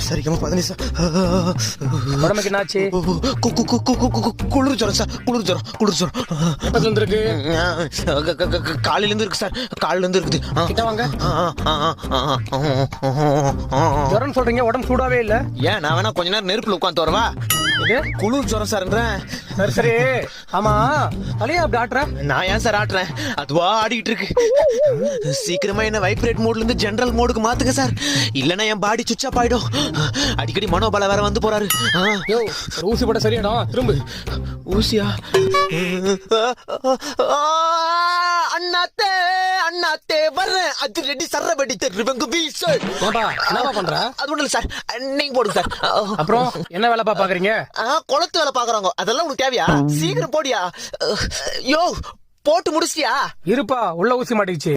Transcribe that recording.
சரிக்கமா 15 sir. உடம்புக்கு என்னாச்சு? குளிர் ஜுரம் சார், குளிர் ஜுரம். எப்பத்துல இருக்கு? காலையில இருந்து இருக்கு சார், காலையில இருந்து இருக்குது. கிட்ட வாங்க. ஜுரம் சொல்றீங்க, உடம்பு சூடாவே இல்ல. ஏன் நான் வேணா கொஞ்ச நேரம் நெருப்புல உட்காந்து வரவா? குளிர் ஜுரம் சார்ன்றேன். சரி சரி. ஆமா, தலையா அப்படி ஆட்டுற? நான் ஏன் சார் ஆட்டுறேன், அதுவா ஆடிட்டு இருக்கு. சீக்கிரமா என்ன வைப்ரேட் மோட்ல இருந்து ஜெனரல் மோடுக்கு மாத்துங்க சார், இல்லன்னா என் பாடி சுவிட்ச் ஆஃப் ஆயிடும். அடிக்கடி மனோபல வேற வந்து போறாரு. யோ, ஒரு ஊசி போட சரியாடும். திரும்ப. ஊசியா? அண்ணாத்தே அண்ணாத்தே வர்றேன், அது ரெடி சர்ற வெடி தெரிவங்க வீச. என்னப்பா பண்ற? அது ஒண்ணு இல்ல சார், நீங்க போடுங்க சார். அப்புறம் என்ன வேலை பாக்குறீங்க? குளத்து வேலை பாக்குறாங்க, அதெல்லாம் உனக்கு தேவையா? சீக்கிரம் போடியா. யோ, போட்டு முடிச்சிட்டியா? இருப்பா, உள்ள ஊசி மாட்டிக்கிச்சு.